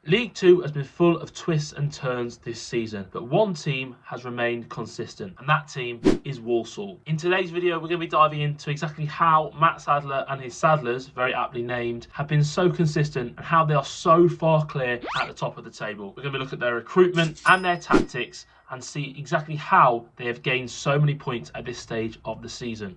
League Two has been full of twists and turns this season, but one team has remained consistent, and that team is Walsall. In today's video, we're going to be diving into exactly how Mat Sadler and his Sadlers, very aptly named, have been so consistent and how they are so far clear at the top of the table. We're going to be looking at their recruitment and their tactics and see exactly how they have gained so many points at this stage of the season.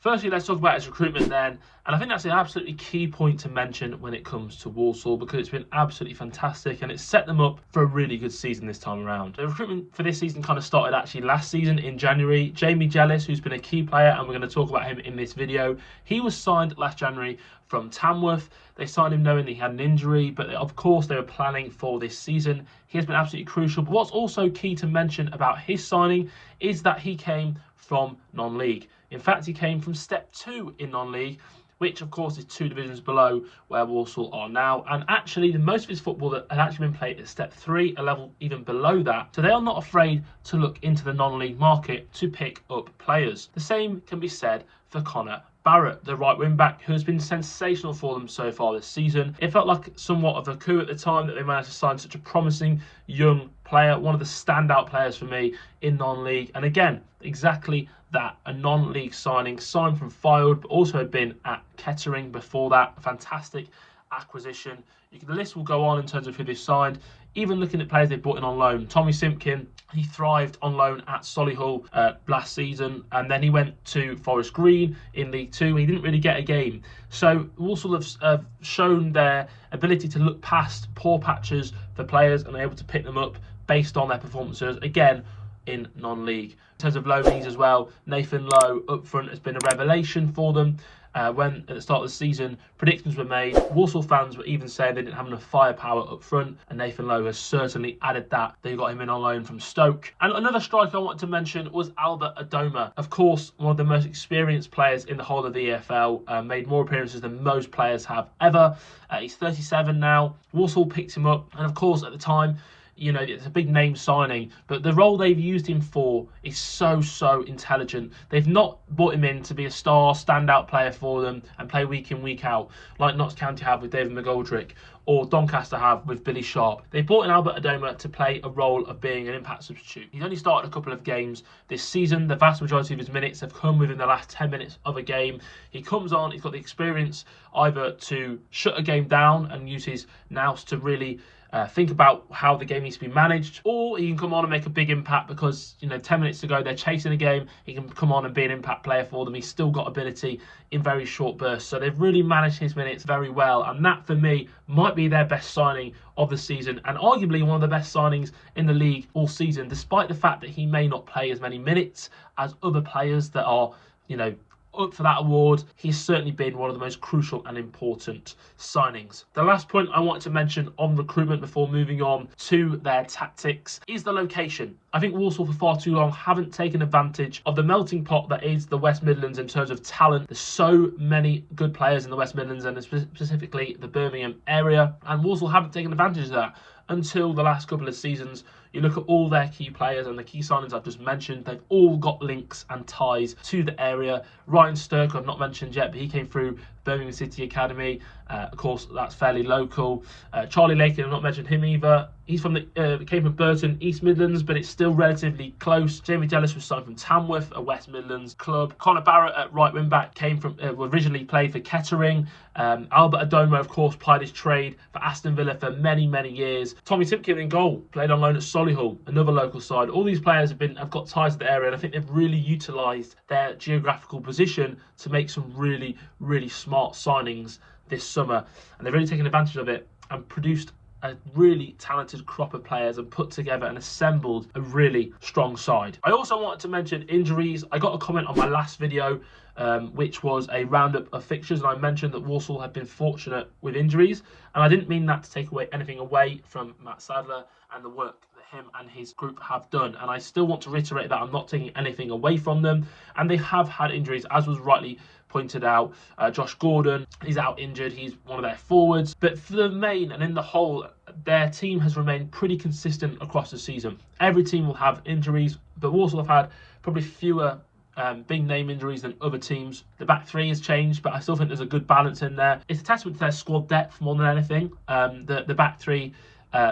Firstly, let's talk about his recruitment then, and I think that's an absolutely key point to mention when it comes to Walsall because it's been absolutely fantastic and it's set them up for a really good season this time around. The recruitment for this season kind of started actually last season in January. Jamie Jellis, who's been a key player, and we're going to talk about him in this video, he was signed last January from Tamworth. They signed him knowing that he had an injury, but of course they were planning for this season. He has been absolutely crucial. But what's also key to mention about his signing is that he came from non-league. In fact, he came from Step 2 in non-league, which of course is 2 divisions below where Walsall are now. And actually, the most of his football that had actually been played at Step 3, a level even below that. So they are not afraid to look into the non-league market to pick up players. The same can be said for Connor Barrett, the right wing back, who has been sensational for them so far this season. It felt like somewhat of a coup at the time that they managed to sign such a promising young player, one of the standout players for me in non-league. And again, exactly that, a non-league signing, signed from Fylde, but also had been at Kettering before that. A fantastic acquisition. The list will go on in terms of who they signed. Even looking at players they brought in on loan, Tommy Simpkin, he thrived on loan at Solihull last season, and then he went to Forest Green in League Two. He didn't really get a game. So Walsall have shown their ability to look past poor patches for players and are able to pick them up based on their performances, again, in non-league. In terms of loanees as well, Nathan Lowe up front has been a revelation for them. When at the start of the season predictions were made, Walsall fans were even saying they didn't have enough firepower up front, and Nathan Lowe has certainly added that. They got him in on loan from Stoke. And another striker I wanted to mention was Albert Adoma. Of course, one of the most experienced players in the whole of the EFL, made more appearances than most players have ever. He's 37 now. Walsall picked him up, and of course at the time, you know, it's a big name signing, but the role they've used him for is so intelligent. They've not brought him in to be a star, standout player for them and play week in, week out, like Notts County have with David McGoldrick or Doncaster have with Billy Sharp. They brought in Albert Adoma to play a role of being an impact substitute. He's only started a couple of games this season. The vast majority of his minutes have come within the last 10 minutes of a game. He comes on, he's got the experience either to shut a game down and use his nous to really think about how the game needs to be managed, or he can come on and make a big impact because, you know, 10 minutes to go, they're chasing a game. He can come on and be an impact player for them. He's still got ability in very short bursts. So they've really managed his minutes very well. And that, for me, might be their best signing of the season and arguably one of the best signings in the league all season, despite the fact that he may not play as many minutes as other players that are, you know, up for that award. He's certainly been one of the most crucial and important signings. The last point I wanted to mention on recruitment before moving on to their tactics is the location. I think Walsall for far too long haven't taken advantage of the melting pot that is the West Midlands in terms of talent. There's so many good players in the West Midlands and specifically the Birmingham area, and Walsall haven't taken advantage of that until the last couple of seasons. You look at all their key players and the key signings I've just mentioned, they've all got links and ties to the area. Ryan Stirk, I've not mentioned yet, but he came through Birmingham City Academy. Of course, that's fairly local. Charlie Lakin, I've not mentioned him either. He's from came from Burton, East Midlands, but it's still relatively close. Jamie Jellis was signed from Tamworth, a West Midlands club. Connor Barrett at right wing back came from originally played for Kettering. Albert Adoma, of course, plied his trade for Aston Villa for many years. Tommy Simpkin in goal, played on loan at Solihull, another local side. All these players have got ties to the area, and I think they've really utilised their geographical position to make some really smart signings this summer, and they've really taken advantage of it and produced a really talented crop of players and put together and assembled a really strong side. I also wanted to mention injuries. I got a comment on my last video, which was a roundup of fixtures, and I mentioned that Walsall had been fortunate with injuries, and I didn't mean that to take anything away from Mat Sadler and the work that him and his group have done, and I still want to reiterate that I'm not taking anything away from them, and they have had injuries, as was rightly pointed out. Josh Gordon, he's out injured. He's one of their forwards. But for the main and in the whole, their team has remained pretty consistent across the season. Every team will have injuries, but Walsall have had probably fewer big name injuries than other teams. The back three has changed, but I still think there's a good balance in there. It's a testament to their squad depth more than anything. The back three,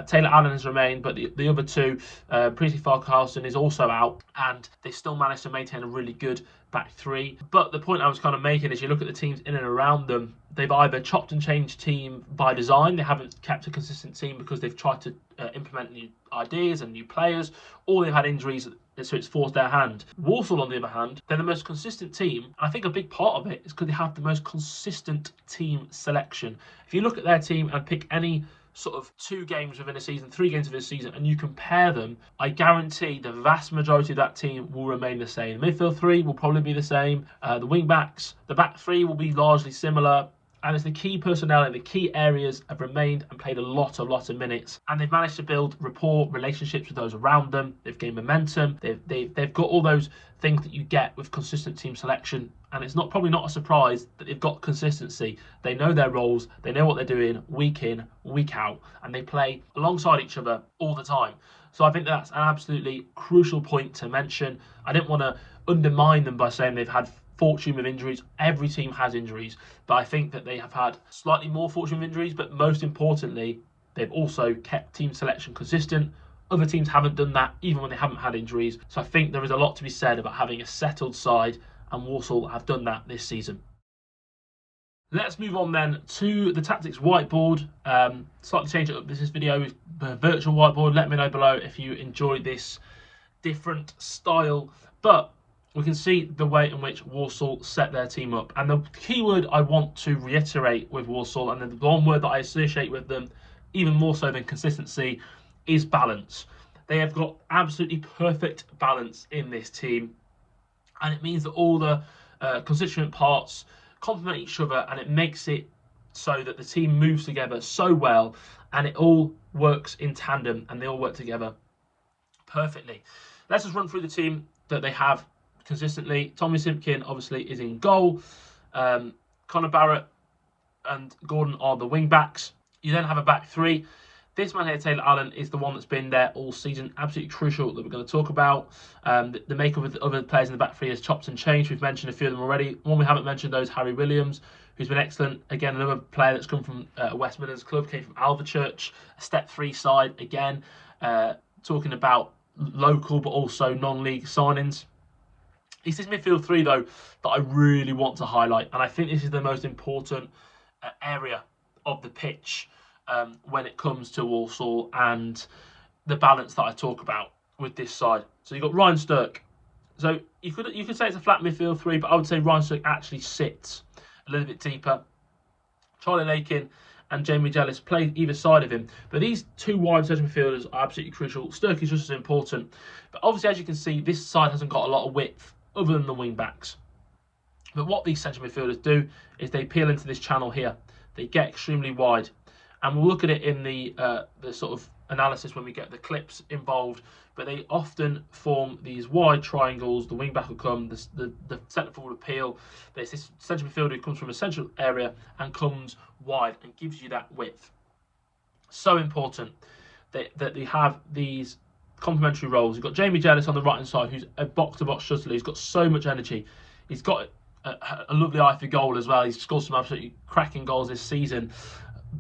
Taylor Allen has remained, but the other two, Priestley Farquharson is also out, and they still managed to maintain a really good back three. But the point I was kind of making is you look at the teams in and around them, they've either chopped and changed team by design, they haven't kept a consistent team because they've tried to implement new ideas and new players, or they've had injuries, so it's forced their hand. Walsall, on the other hand, they're the most consistent team, and I think a big part of it is because they have the most consistent team selection. If you look at their team and pick any sort of 2 games within a season, 3 games within a season, and you compare them, I guarantee the vast majority of that team will remain the same. The midfield 3 will probably be the same. The wing backs, the back 3 will be largely similar. And it's the key personnel in the key areas have remained and played a lot of minutes. And they've managed to build rapport, relationships with those around them. They've gained momentum. They've got all those things that you get with consistent team selection. And it's probably not a surprise that they've got consistency. They know their roles. They know what they're doing week in, week out. And they play alongside each other all the time. So I think that's an absolutely crucial point to mention. I didn't want to undermine them by saying they've had fortune with injuries. Every team has injuries, but I think that they have had slightly more fortune with injuries, but most importantly, they've also kept team selection consistent. Other teams haven't done that, even when they haven't had injuries. So I think there is a lot to be said about having a settled side, and Walsall have done that this season. Let's move on then to the tactics whiteboard. Slightly change it up. This video is a virtual whiteboard. Let me know below if you enjoy this different style, but we can see the way in which Walsall set their team up. And the key word I want to reiterate with Walsall, and the one word that I associate with them, even more so than consistency, is balance. They have got absolutely perfect balance in this team. And it means that all the constituent parts complement each other, and it makes it so that the team moves together so well, and it all works in tandem, and they all work together perfectly. Let's just run through the team that they have consistently. Tommy Simpkin obviously is in goal. Connor Barrett and Gordon are the wing backs. You then have a back 3. This man here, Taylor Allen, is the one that's been there all season. Absolutely crucial that we're going to talk about. The makeup of the other players in the back 3 has chopped and changed. We've mentioned a few of them already. One we haven't mentioned, though, is Harry Williams, who's been excellent. Again, another player that's come from West Midlands club, came from Alvechurch, a step 3 side. Again, talking about local but also non-league signings. It's this midfield 3, though, that I really want to highlight. And I think this is the most important area of the pitch when it comes to Walsall and the balance that I talk about with this side. So you've got Ryan Stirk. So you could say it's a flat midfield 3, but I would say Ryan Stirk actually sits a little bit deeper. Charlie Lakin and Jamie Jellis play either side of him. But these 2 wide centre midfielders are absolutely crucial. Stirk is just as important. But obviously, as you can see, this side hasn't got a lot of width other than the wing backs. But what these centre midfielders do is they peel into this channel here. They get extremely wide. And we'll look at it in the sort of analysis when we get the clips involved. But they often form these wide triangles. The wing back will come, the centre forward will peel. There's this centre midfielder who comes from a central area and comes wide and gives you that width. So important that they have these complementary roles. You've got Jamie Jellis on the right hand side, who's a box-to-box shuttler. He's got so much energy. He's got a lovely eye for goal as well. He's scored some absolutely cracking goals this season.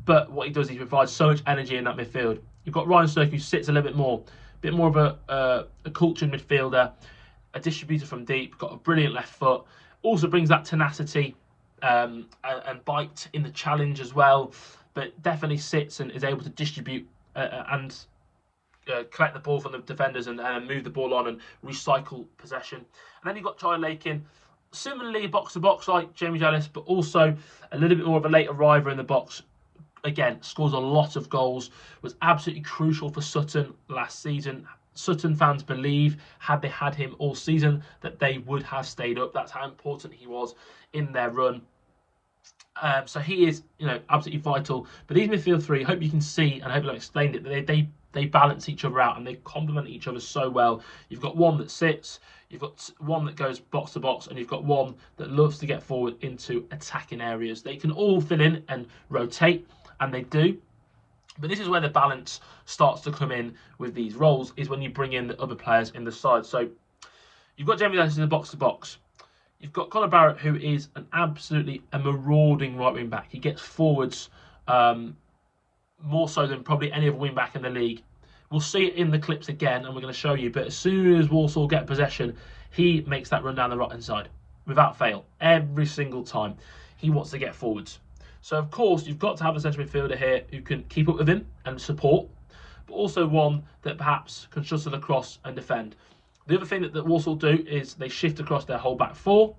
But what he does is he provides so much energy in that midfield. You've got Ryan Stirk, who sits a little bit more of a cultured midfielder, a distributor from deep, got a brilliant left foot. Also brings that tenacity and bite in the challenge as well. But definitely sits and is able to distribute and collect the ball from the defenders and move the ball on and recycle possession. And then you've got Charlie Lakin, similarly box-to-box like Jamie Jellis, but also a little bit more of a late arriver in the box. Again, scores a lot of goals, was absolutely crucial for Sutton last season. Sutton fans believe, had they had him all season, that they would have stayed up. That's how important he was in their run. So he is, absolutely vital. But these midfield 3, hope you can see, and I hope I've explained it, that they balance each other out and they complement each other so well. You've got one that sits, you've got one that goes box to box, and you've got one that loves to get forward into attacking areas. They can all fill in and rotate, and they do. But this is where the balance starts to come in with these roles, is when you bring in the other players in the side. So You've got Jamie Ellis in the box-to-box. You've got Conor Barrett, who is absolutely a marauding right wing back. He gets forwards more so than probably any other wing back in the league. We'll see it in the clips again, and we're going to show you. But as soon as Walsall get possession, he makes that run down the right-hand side without fail. Every single time, he wants to get forwards. So, of course, you've got to have a central midfielder here who can keep up with him and support, but also one that perhaps can shuttle across and defend. The other thing that Walsall do is they shift across their whole back four,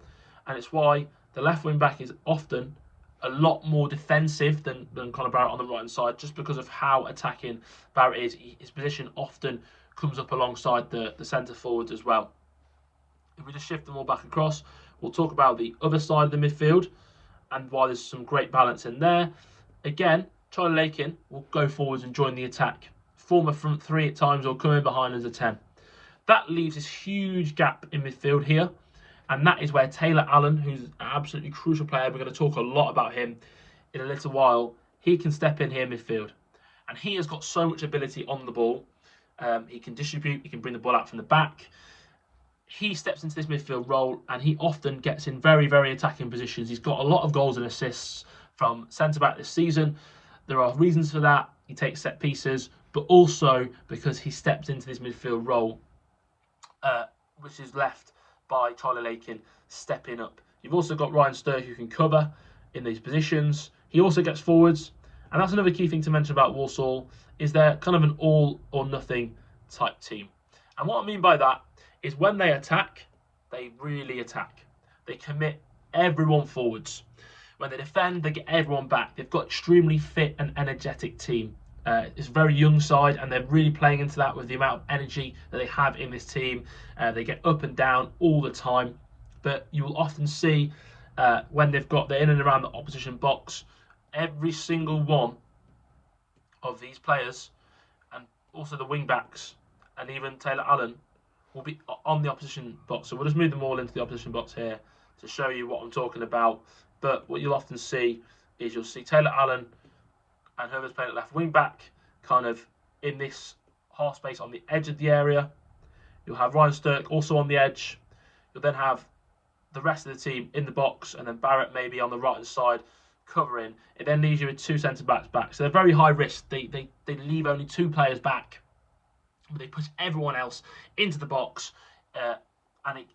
and it's why the left wing back is often a lot more defensive than Conor Barrett on the right-hand side, just because of how attacking Barrett is. His position often comes up alongside the centre forwards as well. If we just shift them all back across, we'll talk about the other side of the midfield and why there's some great balance in there. Again, Charlie Lakin will go forwards and join the attack. Form a front three at times or come in behind as a 10. That leaves this huge gap in midfield here. And that is where Taylor Allen, who's an absolutely crucial player, we're going to talk a lot about him in a little while, he can step in here in midfield. And he has got so much ability on the ball. He can distribute, he can bring the ball out from the back. He steps into this midfield role and he often gets in very, very attacking positions. He's got a lot of goals and assists from centre-back this season. There are reasons for that. He takes set pieces, but also because he steps into this midfield role, which is left by Charlie Lakin stepping up. You've also got Ryan Sturck who can cover in these positions. He also gets forwards. And that's another key thing to mention about Walsall, is they're kind of an all or nothing type team. And what I mean by that is when they attack, they really attack. They commit everyone forwards. When they defend, they get everyone back. They've got extremely fit and energetic team. It's a very young side, and they're really playing into that with the amount of energy that they have in this team. They get up and down all the time, but you will often see when they're in and around the opposition box, every single one of these players, and also the wing backs, and even Taylor Allen, will be on the opposition box. So we'll just move them all into the opposition box here to show you what I'm talking about. But what you'll often see is you'll see Taylor Allen and whoever's playing at left wing back kind of in this half space on the edge of the area. You'll have Ryan Sturck also on the edge. You'll then have the rest of the team in the box, and then Barrett maybe on the right hand side covering. It then leaves you with two centre backs back. So they're very high risk. They leave only two players back, but they push everyone else into the box, and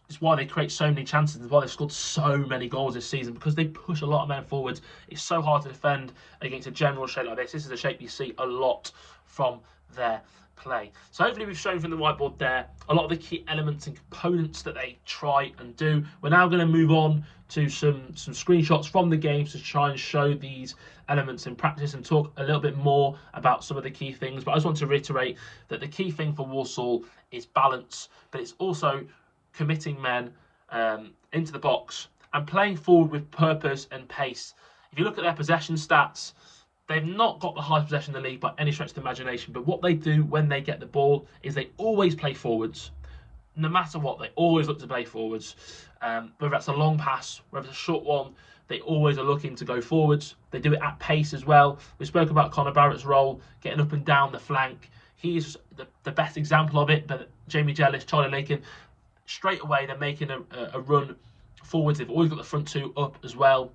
it's why they create so many chances. It's why they've scored so many goals this season, because they push a lot of men forwards. It's so hard to defend against a general shape like this. This is a shape you see a lot from their play. So hopefully we've shown from the whiteboard there a lot of the key elements and components that they try and do. We're now going to move on to some screenshots from the games to try and show these elements in practice and talk a little bit more about some of the key things. But I just want to reiterate that the key thing for Walsall is balance, but it's also committing men into the box and playing forward with purpose and pace. If you look at their possession stats, they've not got the highest possession in the league by any stretch of the imagination, but what they do when they get the ball is they always play forwards. No matter what, they always look to play forwards. Whether that's a long pass, whether it's a short one, they always are looking to go forwards. They do it at pace as well. We spoke about Conor Barrett's role, getting up and down the flank. He's the best example of it, but Jamie Ellis, Charlie Lakin, straight away they're making a run forwards. They've always got the front two up as well.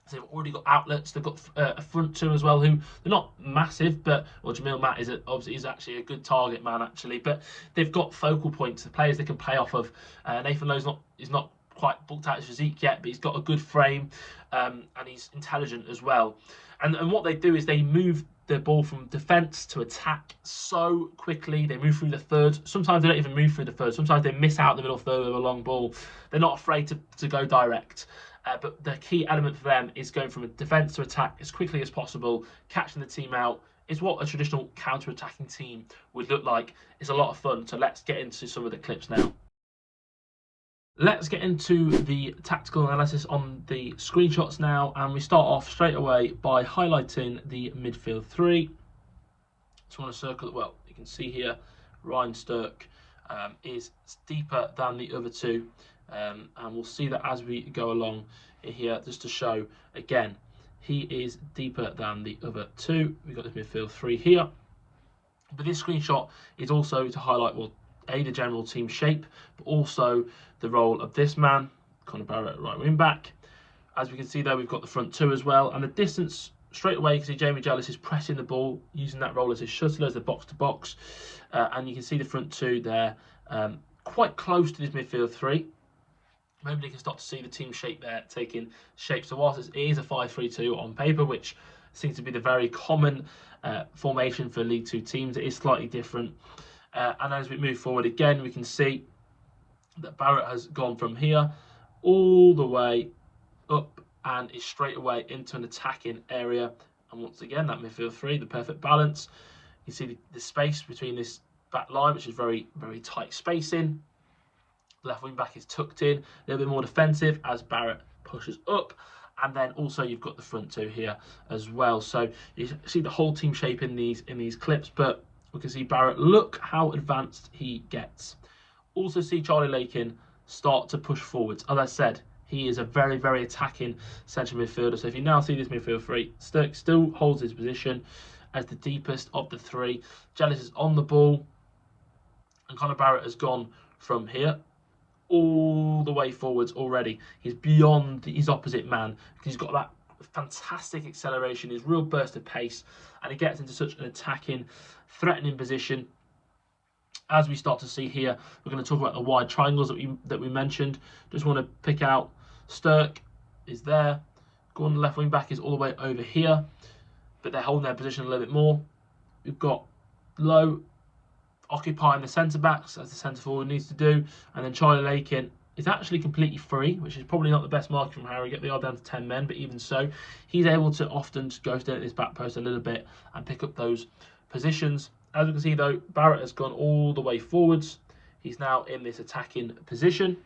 So they've already got outlets. They've got a front two as well, who they're not massive, but Jamil Matt is obviously he's actually a good target man actually. But they've got focal points, the players they can play off of. Nathan Lowe's not quite bulked out his physique yet, but he's got a good frame and he's intelligent as well. And what they do is they move the ball from defence to attack so quickly. They move through the third. Sometimes they don't even move through the third. Sometimes they miss out the middle third with a long ball. They're not afraid to go direct. But the key element for them is going from a defence to attack as quickly as possible, catching the team out. Is what a traditional counter-attacking team would look like. It's a lot of fun. So let's get into some of the clips now. Let's get into the tactical analysis on the screenshots now, and we start off straight away by highlighting the midfield three. Just want to circle it. Well, you can see here Ryan Sturck is deeper than the other two, and we'll see that as we go along here, just to show again he is deeper than the other two. We've got this midfield three here, but this screenshot is also to highlight the general team shape, but also the role of this man, Conor Barrett at right wing back. As we can see there, we've got the front two as well, and the distance straight away. You can see Jamie Jealous is pressing the ball, using that role as his shuttler, as the box to box, and you can see the front two there, quite close to this midfield three. Maybe you can start to see the team shape there taking shape. So whilst it is a 5-3-2 on paper, which seems to be the very common formation for League Two teams, it is slightly different. And as we move forward again, we can see that Barrett has gone from here all the way up and is straight away into an attacking area. And once again, that midfield three, the perfect balance. You see the space between this back line, which is very, very tight spacing. Left wing back is tucked in, a little bit more defensive as Barrett pushes up. And then also you've got the front two here as well. So you see the whole team shape in these clips, but we can see Barrett, look how advanced he gets. Also see Charlie Lakin start to push forwards. As I said, he is a very, very attacking central midfielder. So if you now see this midfield three, Sturk still holds his position as the deepest of the three. Jealous is on the ball, and Conor Barrett has gone from here all the way forwards already. He's beyond his opposite man because he's got that fantastic acceleration, his real burst of pace, and he gets into such an attacking, threatening position. As we start to see here, we're going to talk about the wide triangles that we mentioned. Just want to pick out Sturk is there. Gordon, left wing back, is all the way over here, but they're holding their position a little bit more. We've got Lowe occupying the centre backs as the centre forward needs to do, and then Charlie Lakin is actually completely free, which is probably not the best mark from Harrogate. They are down to 10 men, but even so, he's able to often just go down at his back post a little bit and pick up those positions. As we can see though, Barrett has gone all the way forwards. He's now in this attacking position,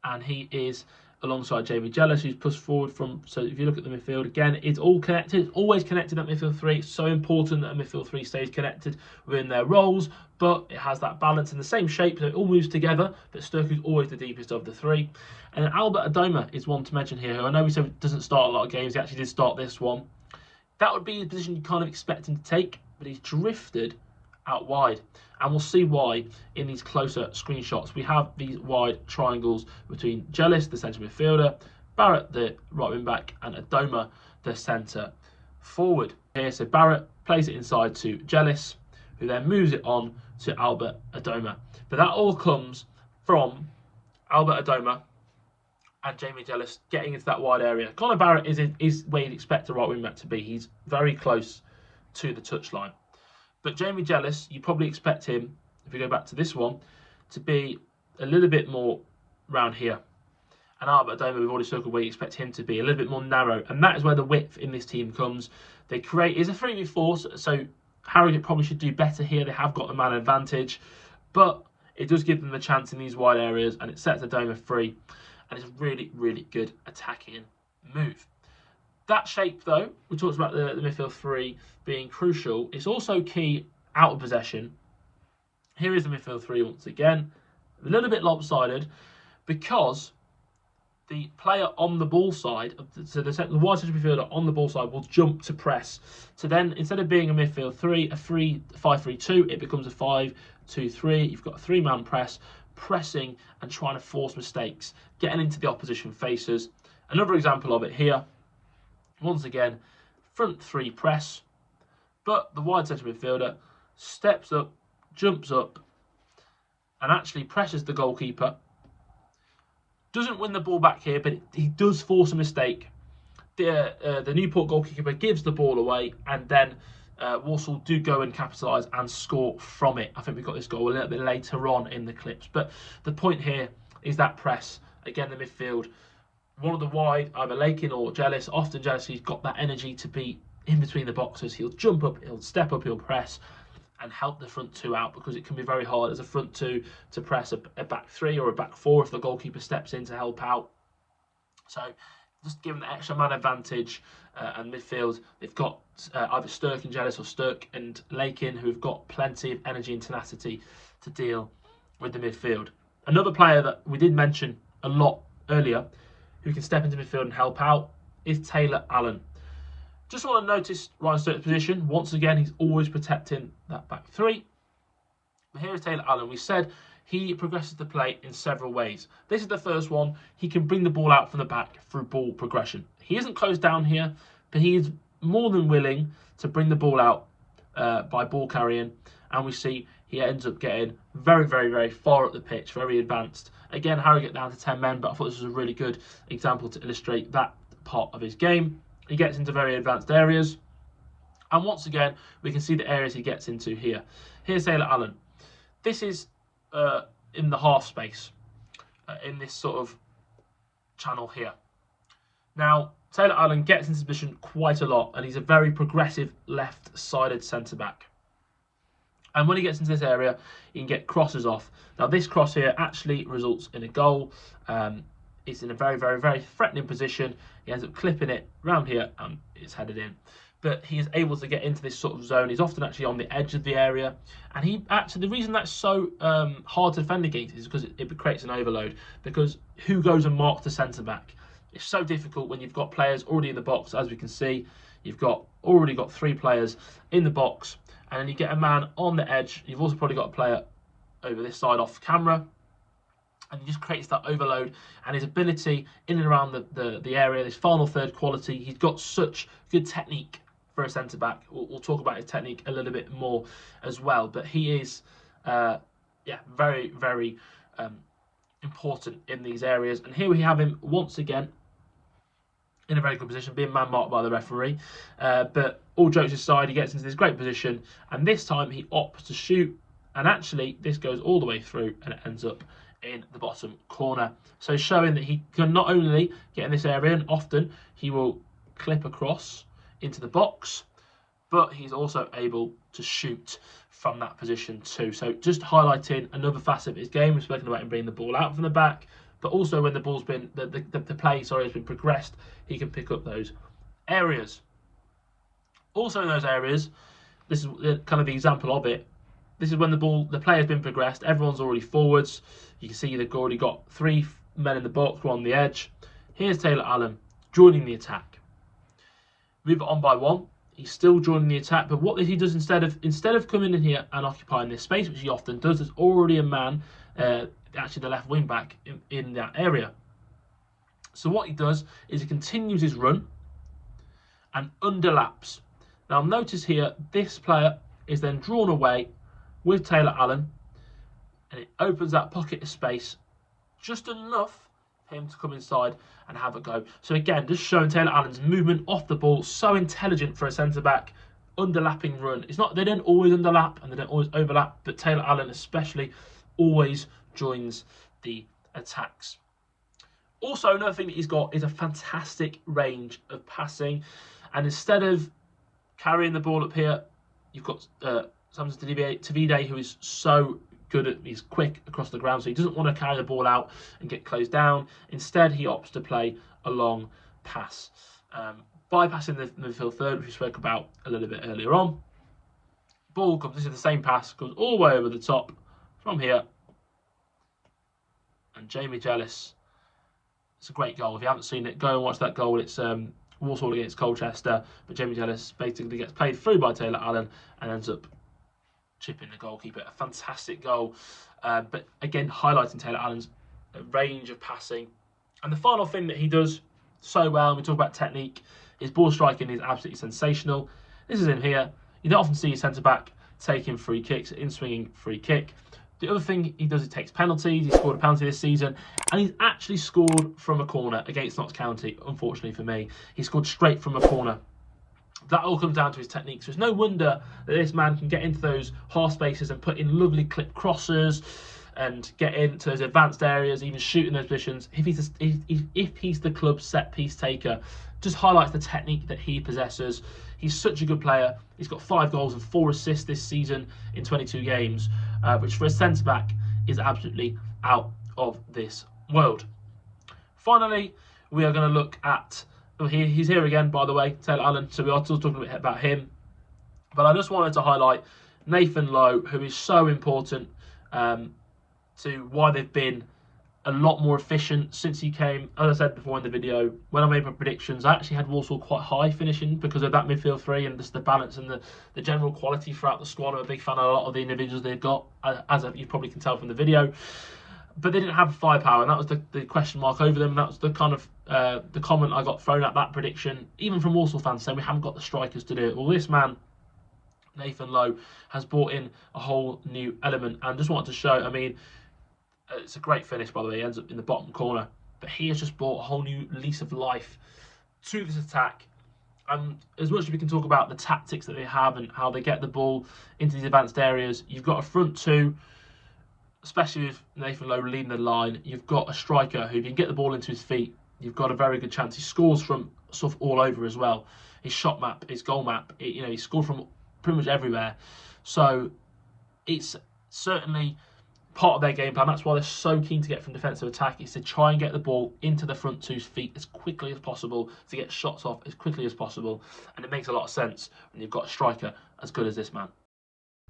and he is alongside Jamie Jealous, who's pushed forward from. So if you look at the midfield again, it's all connected. It's always connected at midfield three. It's so important that a midfield three stays connected within their roles, but it has that balance in the same shape, so it all moves together. But Sturk is always the deepest of the three. And then Albert Adoma is one to mention here, who I know we said doesn't start a lot of games. He actually did start this one. That would be the position you kind of expect him to take, but he's drifted out wide, and we'll see why in these closer screenshots. We have these wide triangles between Jealous, the centre midfielder, Barrett, the right wing back, and Adoma, the centre forward. Here, so Barrett plays it inside to Jealous, who then moves it on to Albert Adoma. But that all comes from Albert Adoma and Jamie Jealous getting into that wide area. Conor Barrett is where you'd expect a right wing back to be. He's very close to the touchline. But Jamie Jealous, you probably expect him, if we go back to this one, to be a little bit more round here. And Albert Adoma, we've already circled where you expect him to be, a little bit more narrow. And that is where the width in this team comes. They create, it's a 3v4, so Harrogate probably should do better here. They have got the man advantage, but it does give them the chance in these wide areas, and it sets Adoma free. And it's a really, really good attacking move. That shape, though, we talked about the midfield three being crucial. It's also key out of possession. Here is the midfield three once again. A little bit lopsided because the player on the ball side, so the wide central midfielder on the ball side will jump to press. So then, instead of being a midfield three, a 5-3-2, it becomes a 5-2-3. You've got a three-man press, pressing and trying to force mistakes, getting into the opposition faces. Another example of it here. Once again, front three press, but the wide centre midfielder steps up, jumps up, and actually presses the goalkeeper. Doesn't win the ball back here, but he does force a mistake. The Newport goalkeeper gives the ball away, and then Walsall do go and capitalise and score from it. I think we got this goal a little bit later on in the clips. But the point here is that press. Again, the midfield. One of the wide, either Lakin or Jealous. Often Jealous, he's got that energy to be in between the boxes. He'll jump up, he'll step up, he'll press and help the front two out, because it can be very hard as a front two to press a back three or a back four if the goalkeeper steps in to help out. So just giving the extra man advantage, and midfield, they've got either Sturk and Jealous or Sturk and Lakin, who have got plenty of energy and tenacity to deal with the midfield. Another player that we did mention a lot earlier, who can step into midfield and help out, is Taylor Allen. Just want to notice Ryan Sturk's position. Once again, he's always protecting that back three. But here is Taylor Allen. We said he progresses the play in several ways. This is the first one. He can bring the ball out from the back through ball progression. He isn't closed down here, but he is more than willing to bring the ball out by ball carrying. And we see he ends up getting very, very, very far up the pitch, very advanced. Again, Harrogate down to 10 men, but I thought this was a really good example to illustrate that part of his game. He gets into very advanced areas. And once again, we can see the areas he gets into here. Here's Taylor Allen. This is in the half space, in this sort of channel here. Now, Taylor Allen gets into position quite a lot, and he's a very progressive left-sided centre-back. And when he gets into this area, he can get crosses off. Now, this cross here actually results in a goal. It's in a very, very, very threatening position. He ends up clipping it round here, and it's headed in. But he is able to get into this sort of zone. He's often actually on the edge of the area. And he actually, the reason that's so hard to defend against is because it creates an overload. Because who goes and marks the centre-back? It's so difficult when you've got players already in the box. As we can see, you've already got 3 players in the box. And then you get a man on the edge. You've also probably got a player over this side off camera. And he just creates that overload. And his ability in and around the area, this final third quality, he's got such good technique for a centre-back. We'll talk about his technique a little bit more as well. But he is, very, very important in these areas. And here we have him once again in a very good position, being man-marked by the referee. But all jokes aside, he gets into this great position. And this time he opts to shoot. And actually, this goes all the way through and it ends up in the bottom corner. So showing that he can not only get in this area, and often he will clip across into the box, but he's also able to shoot from that position too. So just highlighting another facet of his game. We've spoken about him bringing the ball out from the back, but also when the ball's been, the play has been progressed, he can pick up those areas. Also in those areas, this is kind of the example of it. This is when the play has been progressed. Everyone's already forwards. You can see they've already got 3 men in the box, 1 on the edge. Here's Taylor Allen joining the attack. Move it on by 1. He's still joining the attack, but what he does instead of coming in here and occupying this space, which he often does, there's already a man, actually the left wing back in that area. So what he does is he continues his run and underlaps. Now notice here, this player is then drawn away with Taylor Allen, and it opens that pocket of space just enough for him to come inside and have a go. So again, just showing Taylor Allen's movement off the ball, so intelligent for a centre-back, underlapping run. It's not, they don't always underlap and they don't always overlap, but Taylor Allen especially always joins the attacks. Also, another thing that he's got is a fantastic range of passing, and instead of carrying the ball up here, you've got Samson Tavide, who is so good he's quick across the ground, so he doesn't want to carry the ball out and get closed down. Instead, he opts to play a long pass, bypassing the midfield third, which we spoke about a little bit earlier on. Ball comes, this is the same pass, goes all the way over the top from here, and Jamie Jealous. It's a great goal. If you haven't seen it, go and watch that goal. It's Walsall against Colchester, but Jamie Jealous basically gets played through by Taylor Allen and ends up chipping the goalkeeper. A fantastic goal, but again highlighting Taylor Allen's range of passing. And the final thing that he does so well, and we talk about technique, his ball striking is absolutely sensational. This is him here. You don't often see a centre-back taking free kicks, in-swinging free kick. The other thing he does, he takes penalties. He scored a penalty this season, and he's actually scored from a corner against Notts County, unfortunately for me. He scored straight from a corner. That all comes down to his technique. So it's no wonder that this man can get into those half spaces and put in lovely clip crosses and get into those advanced areas, even shoot in those positions. If he's the club's set-piece taker, just highlights the technique that he possesses. He's such a good player. He's got 5 goals and 4 assists this season in 22 games, which for a centre-back is absolutely out of this world. Finally, we are going to look at... He's here again, by the way, Taylor Allen, so we are still talking a bit about him. But I just wanted to highlight Nathan Lowe, who is so important to why they've been a lot more efficient since he came. As I said before in the video, when I made my predictions, I actually had Walsall quite high finishing because of that midfield three and just the balance and the general quality throughout the squad. I'm a big fan of a lot of the individuals they've got, as you probably can tell from the video. But they didn't have firepower, and that was the question mark over them. That was the kind of the comment I got thrown at that prediction, even from Walsall fans, saying we haven't got the strikers to do it. Well, this man, Nathan Lowe, has brought in a whole new element, and just wanted to show, I mean, it's a great finish, by the way. He ends up in the bottom corner, but he has just brought a whole new lease of life to this attack. And as much as we can talk about the tactics that they have and how they get the ball into these advanced areas, you've got a front two, especially with Nathan Lowe leading the line. You've got a striker who, if you can get the ball into his feet, you've got a very good chance. He scores from sort of all over as well. His shot map, his goal map, he scored from pretty much everywhere. So it's certainly part of their game plan. That's why they're so keen to get from defensive attack, is to try and get the ball into the front two's feet as quickly as possible, to get shots off as quickly as possible. And it makes a lot of sense when you've got a striker as good as this man.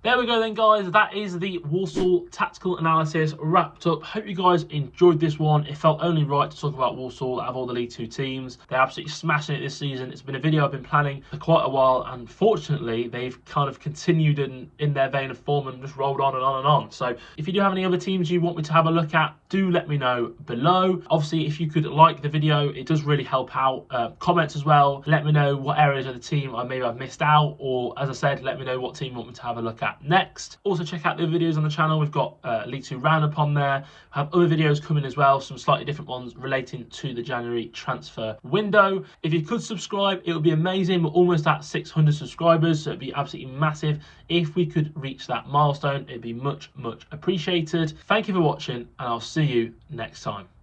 There we go then, guys. That is the Walsall tactical analysis wrapped up. Hope you guys enjoyed this one. It felt only right to talk about Walsall out of all the League Two teams. They're absolutely smashing it this season. It's been a video I've been planning for quite a while, and fortunately they've kind of continued in their vein of form and just rolled on and on and on. So if you do have any other teams you want me to have a look at, do let me know below. Obviously, if you could like the video, it does really help out. Comments as well. Let me know what areas of the team I've missed out, or as I said, let me know what team you want me to have a look at next. Also, check out the videos on the channel. We've got League Two Roundup on there. I have other videos coming as well, some slightly different ones relating to the January transfer window. If you could subscribe, it would be amazing. We're almost at 600 subscribers, so it'd be absolutely massive if we could reach that milestone. It'd be much, much appreciated. Thank you for watching, and I'll see you next time.